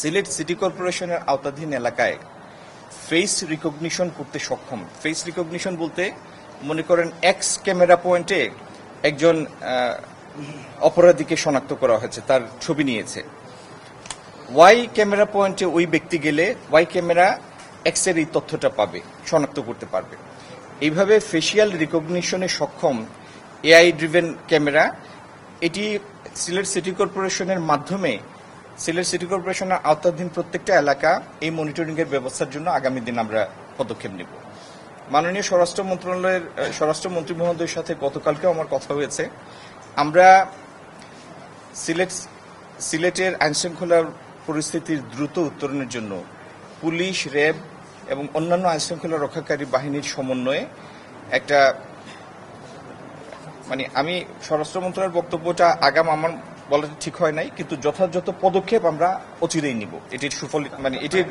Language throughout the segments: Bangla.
সিলেট সিটি কর্পোরেশনের আওতাধীন এলাকায় ফেস রিকগনিশন করতে সক্ষম। ফেস রিকগনিশন বলতে মনে করেন এক্স ক্যামেরা পয়েন্টে একজন অপরাধীকে শনাক্ত করা হয়েছে, তার ছবি নিয়েছে। ওয়াই ক্যামেরা পয়েন্টে ওই ব্যক্তি গেলে ওয়াই ক্যামেরা এক্স এর এই তথ্যটা পাবে, শনাক্ত করতে পারবে। এইভাবে ফেসিয়াল রিকগনিশনে সক্ষম এআই ড্রিভেন ক্যামেরা, এটি সিলেট সিটি কর্পোরেশনের মাধ্যমে সিলেট সিটি কর্পোরেশনের আওতাধীন প্রত্যেকটা এলাকা এই মনিটরিং এর ব্যবস্থার জন্য আগামী দিন আমরা পদক্ষেপ নেব। মাননীয় স্বরাষ্ট্র মন্ত্রণালয়ের স্বরাষ্ট্রমন্ত্রী মহোদয়ের সাথে গতকালকেও আমার কথা হয়েছে। আমরা সিলেটের আইনশৃঙ্খলার পরিস্থিতির দ্রুত উত্তরণের জন্য পুলিশ, র্যাব এবং অন্যান্য আইনশৃঙ্খলা রক্ষাকারী বাহিনীর সমন্বয়ে একটা আমি স্বরাষ্ট্র মন্ত্রণালয়ের বক্তব্যটা আগাম আমার বলা ঠিক হয় নাই, কিন্তু যথাযথ পদক্ষেপ আমরা অচিরেই নিব। এটির সুফল এটির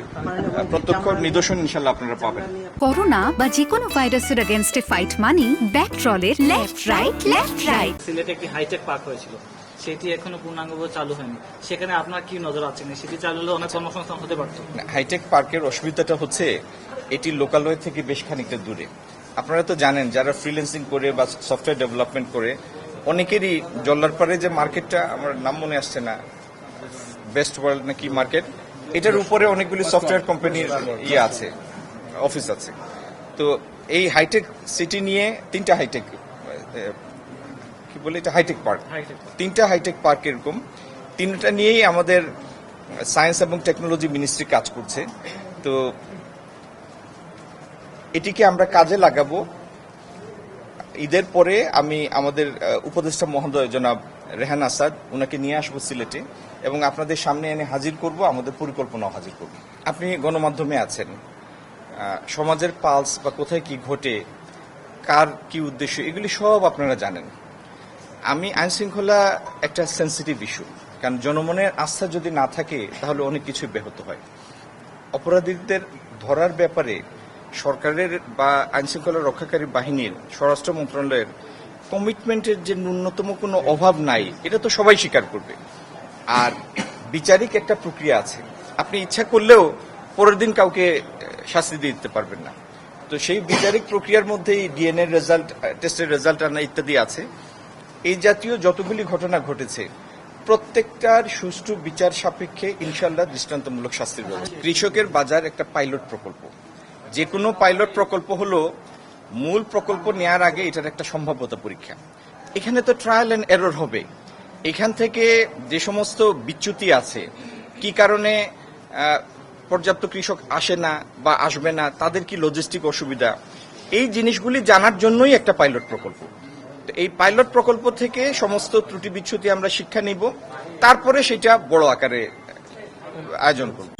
প্রত্যক্ষ নিদর্শন ইনশাল্লাহ আপনারা পাবেন। করোনা বা যে কোনো ভাইরাসের এগেইনস্টে ফাইট মানি ব্যাকট্রলের লেফট রাইট। সিলেটে একটি হাইটেক পার্ক হয়েছিল, সেটি এখনো পূর্ণাঙ্গভাবে চালু হয়নি। সেখানে আপনার কি নজর আছে? সেটি চালু হলে অনেক কর্মসংস্থান হতে পারত। হাইটেক পার্কের অসুবিধাটা হচ্ছে এটি লোকালয় থেকে বেশ খানিকটা দূরে। আপনারা তো জানেন, যারা ফ্রিল্যান্সিং করে বা সফটওয়্যার ডেভেলপমেন্ট করে অনেকেরই জল্লারপাড়ে যে মার্কেটটা, আমার নাম মনে আসছে না, বেস্ট ওয়ার্ল্ড নাকি মার্কেট, এটার উপরে অনেকগুলি সফটওয়্যার কোম্পানির আছে, অফিস আছে। তো এই হাইটেক সিটি নিয়ে তিনটা হাইটেক কি বলে এটা হাইটেক পার্ক, তিনটা হাইটেক পার্ক এরকম তিনটা নিয়েই আমাদের সায়েন্স এবং টেকনোলজি মিনিস্ট্রি কাজ করছে। তো এটিকে আমরা কাজে লাগাবো। ঈদের পরে আমি আমাদের উপদেষ্টা মহোদয় জনাব রেহান আসাদ, ওনাকে নিয়ে আসবো সিলেটে এবং আপনাদের সামনে এনে হাজির করব, আমাদের পরিকল্পনাও হাজির করব। আপনি গণমাধ্যমে আছেন, সমাজের পালস বা কোথায় কি ঘটে, কার কি উদ্দেশ্য, এগুলি সব আপনারা জানেন। আমি আইনশৃঙ্খলা একটা সেন্সিটিভ ইস্যু, কারণ জনমনের আস্থা যদি না থাকে তাহলে অনেক কিছু ব্যাহত হয়। অপরাধীদের ধরার ব্যাপারে সরকারের বা আইনশৃঙ্খলা রক্ষাকারী বাহিনীর, স্বরাষ্ট্র মন্ত্রণালয়ের কমিটমেন্টের যে ন্যূনতম কোনো অভাব নাই, এটা তো সবাই স্বীকার করবে। আর বিচারিক একটা প্রক্রিয়া আছে, আপনি ইচ্ছা করলেও পরের দিন কাউকে শাস্তি দিতে পারবেন না। তো সেই বিচারিক প্রক্রিয়ার মধ্যেই ডিএনএ রেজাল্ট, টেস্টের রেজাল্ট আনা ইত্যাদি আছে। এই জাতীয় যতগুলি ঘটনা ঘটেছে প্রত্যেকটার সুষ্ঠু বিচার সাপেক্ষে ইনশাল্লাহ দৃষ্টান্তমূলক শাস্তির ব্যবস্থা। কৃষকের বাজার একটা পাইলট প্রকল্প। যে কোনো পাইলট প্রকল্প হলো মূল প্রকল্প নেওয়ার আগে এটার একটা সম্ভাব্যতা পরীক্ষা। এখানে তো ট্রায়াল এন্ড এরর হবে। এখান থেকে যে সমস্ত বিচ্যুতি আছে, কি কারণে পর্যাপ্ত কৃষক আসে না বা আসবে না, তাদের কি লজিস্টিক অসুবিধা, এই জিনিসগুলি জানার জন্যই একটা পাইলট প্রকল্প। তো এই পাইলট প্রকল্প থেকে সমস্ত ত্রুটি বিচ্যুতি আমরা শিক্ষা নিব, তারপরে সেটা বড় আকারে আয়োজন করব।